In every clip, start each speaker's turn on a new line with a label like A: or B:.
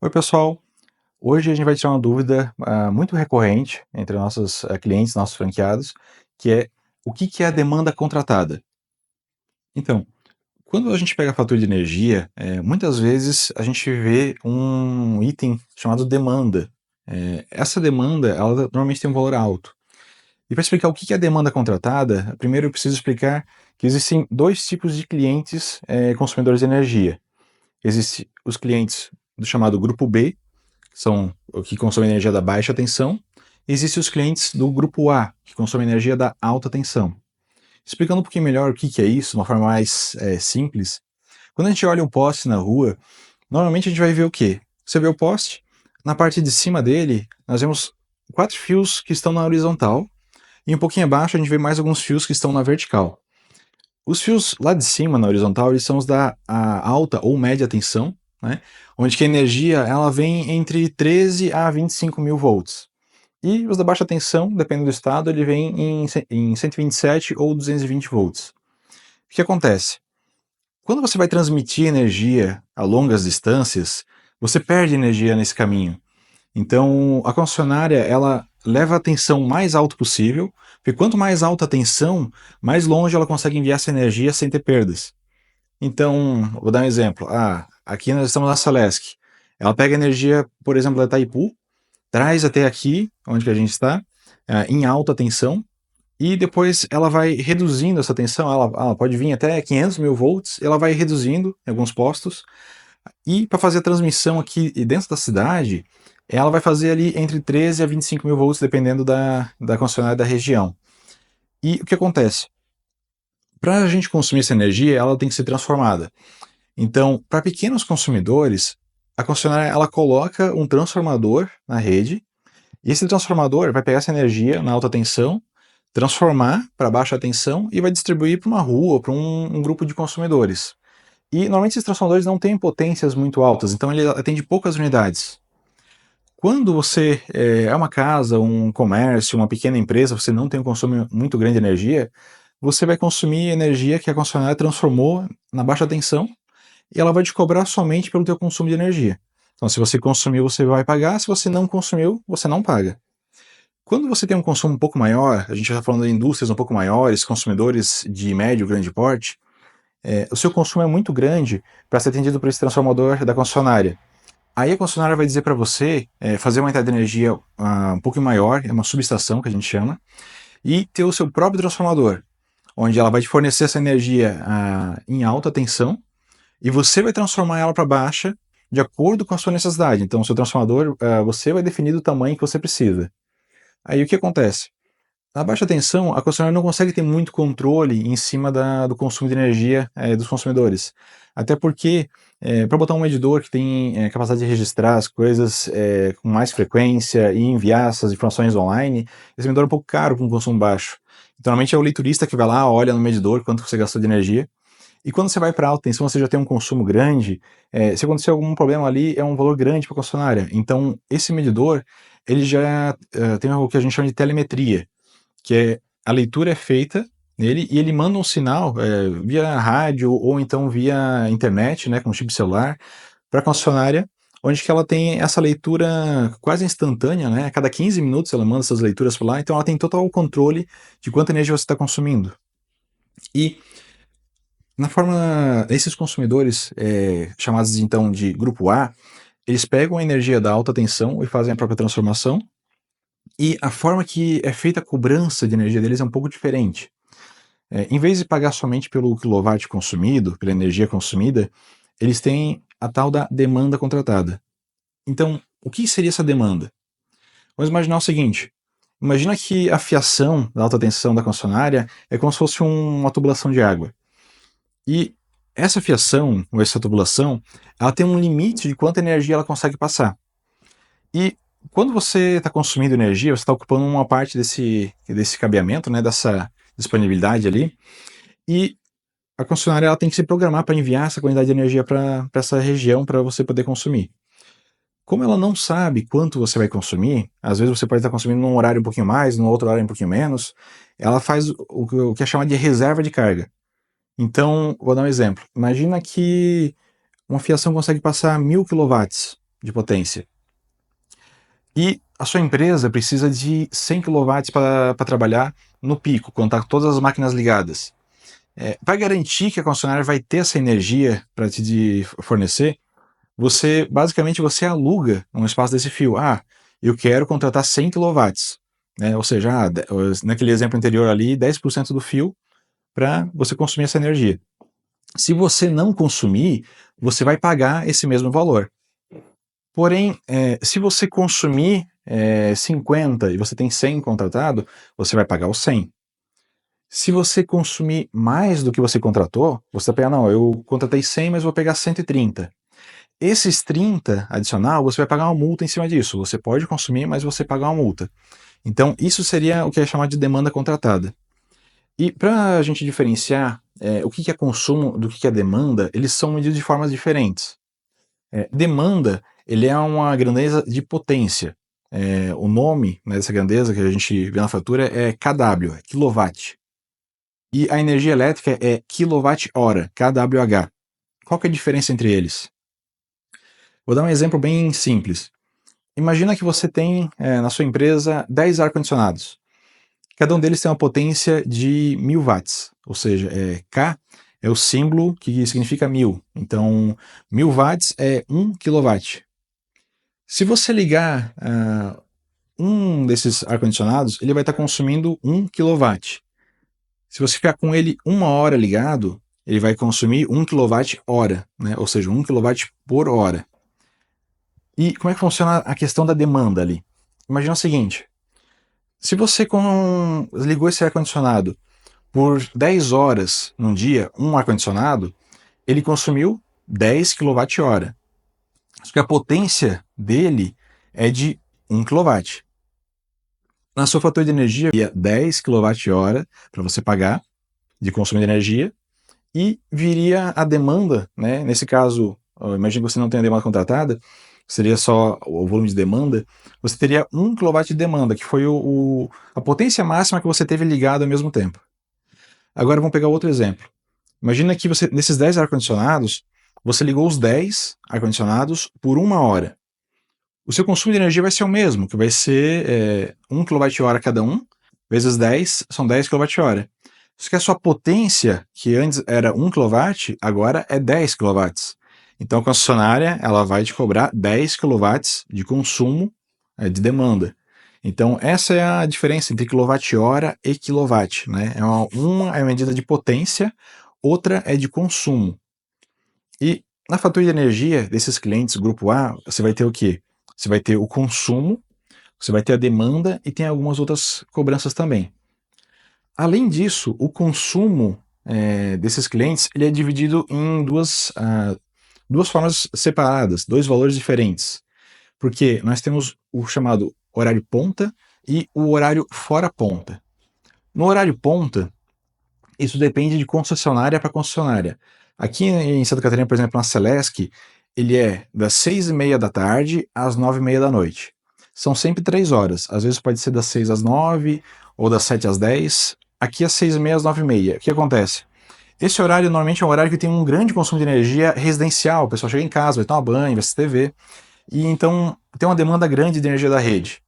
A: Oi, pessoal. Hoje a gente vai tirar uma dúvida muito recorrente entre nossos clientes, nossos franqueados, que é o que que é a demanda contratada? Então, quando a gente pega a fatura de energia, muitas vezes a gente vê um item chamado demanda. Essa demanda, ela normalmente tem um valor alto. E para explicar o que que é a demanda contratada, primeiro eu preciso explicar que existem dois tipos de clientes consumidores de energia. Existem os clientes do chamado grupo B, são o que consomem energia da baixa tensão. Existem os clientes do grupo A, que consomem energia da alta tensão. Explicando um pouquinho melhor o que que é isso, de uma forma mais simples, quando a gente olha um poste na rua, normalmente a gente vai ver o quê? Você vê o poste, na parte de cima dele, nós vemos 4 fios que estão na horizontal, e um pouquinho abaixo a gente vê mais alguns fios que estão na vertical. Os fios lá de cima, na horizontal, eles são os da alta ou média tensão, né? Onde que a energia ela vem entre 13 a 25 mil volts. E os da baixa tensão, dependendo do estado, ele vem em 127 ou 220 volts. O que acontece? Quando você vai transmitir energia a longas distâncias, você perde energia nesse caminho. Então, a concessionária, ela leva a tensão mais alto possível, porque quanto mais alta a tensão, mais longe ela consegue enviar essa energia sem ter perdas. Então, vou dar um exemplo. Aqui nós estamos na Salesc. Ela pega energia, por exemplo, da Itaipu, traz até aqui, onde que a gente está, em alta tensão, e depois ela vai reduzindo essa tensão, ela pode vir até 500 mil volts, ela vai reduzindo em alguns postos, e para fazer a transmissão aqui dentro da cidade, ela vai fazer ali entre 13 a 25 mil volts, dependendo da concessionária da região. E o que acontece? Para a gente consumir essa energia, ela tem que ser transformada. Então, para pequenos consumidores, a concessionária ela coloca um transformador na rede, e esse transformador vai pegar essa energia na alta tensão, transformar para baixa tensão e vai distribuir para uma rua, para um grupo de consumidores. E normalmente esses transformadores não têm potências muito altas, então ele atende poucas unidades. Quando você é uma casa, um comércio, uma pequena empresa, você não tem um consumo muito grande de energia, você vai consumir energia que a concessionária transformou na baixa tensão e ela vai te cobrar somente pelo teu consumo de energia. Então, se você consumiu, você vai pagar, se você não consumiu, você não paga. Quando você tem um consumo um pouco maior, a gente já está falando de indústrias um pouco maiores, consumidores de médio, grande porte, o seu consumo é muito grande para ser atendido por esse transformador da concessionária. Aí a concessionária vai dizer para você fazer uma entrada de energia um pouco maior, é uma subestação que a gente chama, e ter o seu próprio transformador, onde ela vai te fornecer essa energia em alta tensão, e você vai transformar ela para baixa de acordo com a sua necessidade. Então, o seu transformador, você vai definir o tamanho que você precisa. Aí o que acontece? Na baixa tensão, a concessionária não consegue ter muito controle em cima do consumo de energia dos consumidores. Até porque, para botar um medidor que tem capacidade de registrar as coisas com mais frequência e enviar essas informações online, esse medidor é um pouco caro com consumo baixo. Então, normalmente é o leiturista que vai lá, olha no medidor quanto você gastou de energia. E quando você vai para alta tensão, você já tem um consumo grande, se acontecer algum problema ali, é um valor grande para a concessionária. Então, esse medidor, ele já tem o que a gente chama de telemetria, que é a leitura é feita nele e ele manda um sinal via rádio ou então via internet, né, com chip celular, para a concessionária, onde que ela tem essa leitura quase instantânea, né, a cada 15 minutos ela manda essas leituras para lá, então ela tem total controle de quanta energia você está consumindo. E na forma, esses consumidores, chamados então de grupo A, eles pegam a energia da alta tensão e fazem a própria transformação, e a forma que é feita a cobrança de energia deles é um pouco diferente. Em vez de pagar somente pelo quilowatt consumido, pela energia consumida, eles têm a tal da demanda contratada. Então, o que seria essa demanda? Vamos imaginar o seguinte: imagina que a fiação da alta tensão da concessionária é como se fosse uma tubulação de água. E essa fiação, ou essa tubulação, ela tem um limite de quanta energia ela consegue passar. E quando você está consumindo energia, você está ocupando uma parte desse cabeamento, né, dessa disponibilidade ali, e a concessionária ela tem que se programar para enviar essa quantidade de energia para essa região para você poder consumir. Como ela não sabe quanto você vai consumir, às vezes você pode estar consumindo num horário um pouquinho mais, num outro horário um pouquinho menos, ela faz o que é chamado de reserva de carga. Então, vou dar um exemplo. Imagina que uma fiação consegue passar 1000 kW. de potência. E a sua empresa precisa de 100 kW para trabalhar no pico, quando está todas as máquinas ligadas. Vai garantir que a concessionária vai ter essa energia para te fornecer? Basicamente você aluga um espaço desse fio. Eu quero contratar 100 kW, né? Ou seja, naquele exemplo anterior ali, 10% do fio para você consumir essa energia. Se você não consumir, você vai pagar esse mesmo valor. Porém, se você consumir 50 e você tem 100 contratado, você vai pagar os 100. Se você consumir mais do que você contratou, você vai pegar, não, eu contratei 100, mas vou pegar 130. Esses 30 adicional, você vai pagar uma multa em cima disso. Você pode consumir, mas você paga uma multa. Então, isso seria o que é chamado de demanda contratada. E para a gente diferenciar o que é consumo do que é demanda, eles são medidos de formas diferentes. Demanda, ele é uma grandeza de potência. O nome, né, dessa grandeza que a gente vê na fatura é kW, é quilowatt. E a energia elétrica é quilowatt-hora, kWh. Qual que é a diferença entre eles? Vou dar um exemplo bem simples. Imagina que você tem na sua empresa 10 ar-condicionados. Cada um deles tem uma potência de 1000 watts, ou seja, K é o símbolo que significa 1000. Então, 1000 watts é 1 kW. Se você ligar um desses ar-condicionados, ele vai estar consumindo 1 kW. Se você ficar com ele 1 hora ligado, ele vai consumir 1 kWh, né? Ou seja, 1 kW por hora. E como é que funciona a questão da demanda ali? Imagina o seguinte, se você ligou esse ar-condicionado por 10 horas num dia, um ar-condicionado, ele consumiu 10 kWh. Só que a potência dele é de 1 kW. Na sua fatura de energia, ia 10 kWh para você pagar de consumo de energia, e viria a demanda, né? Nesse caso, imagine que você não tem a demanda contratada, seria só o volume de demanda, você teria 1 kW de demanda, que foi a potência máxima que você teve ligado ao mesmo tempo. Agora vamos pegar outro exemplo. Imagina que nesses 10 ar-condicionados, você ligou os 10 ar-condicionados por 1 hora. O seu consumo de energia vai ser o mesmo, que vai ser 1 kWh cada um, vezes 10, são 10 kWh. Só que a sua potência, que antes era 1 kW, agora é 10 kW. Então a concessionária ela vai te cobrar 10 kW de consumo de demanda. Então essa é a diferença entre quilowatt-hora e quilowatt, né? Uma é medida de potência, outra é de consumo. E na fatura de energia desses clientes grupo A, você vai ter o quê? Você vai ter o consumo, você vai ter a demanda e tem algumas outras cobranças também. Além disso, o consumo desses clientes ele é dividido em duas formas separadas, dois valores diferentes. Porque nós temos o chamado horário ponta e o horário fora ponta. No horário ponta, isso depende de concessionária para concessionária. Aqui em Santa Catarina, por exemplo, na Celesc, ele é das 6h30 da tarde às 9h30 da noite. São sempre 3 horas. Às vezes pode ser das 6 às 9 ou das 7 às 10. Aqui é 6h30 às 9h30. O que acontece? Esse horário normalmente é um horário que tem um grande consumo de energia residencial. O pessoal chega em casa, vai tomar banho, vai assistir TV. E então tem uma demanda grande de energia da rede.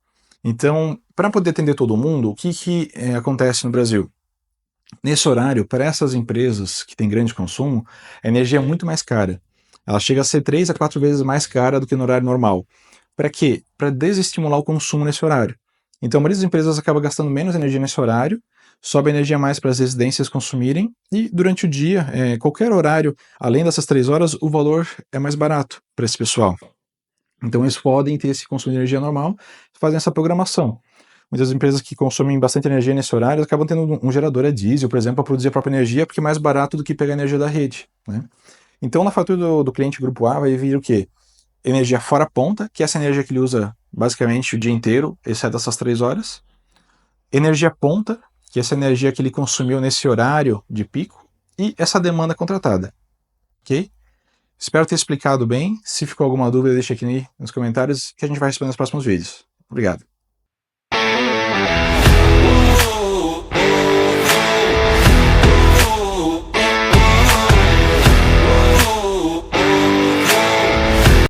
A: Então, para poder atender todo mundo, o que acontece no Brasil? Nesse horário, para essas empresas que têm grande consumo, a energia é muito mais cara. Ela chega a ser 3 a 4 vezes mais cara do que no horário normal. Para quê? Para desestimular o consumo nesse horário. Então, a maioria das empresas acaba gastando menos energia nesse horário, sobe a energia mais para as residências consumirem, e durante o dia, qualquer horário, além dessas 3 horas, o valor é mais barato para esse pessoal. Então, eles podem ter esse consumo de energia normal, fazem essa programação. Muitas empresas que consomem bastante energia nesse horário acabam tendo um gerador a diesel, por exemplo, para produzir a própria energia, porque é mais barato do que pegar energia da rede, né? Então, na fatura do cliente grupo A vai vir o quê? Energia fora ponta, que é essa energia que ele usa basicamente o dia inteiro, exceto essas 3 horas. Energia ponta, que é essa energia que ele consumiu nesse horário de pico. E essa demanda contratada, ok? Espero ter explicado bem. Se ficou alguma dúvida, deixa aqui nos comentários que a gente vai responder nos próximos vídeos. Obrigado.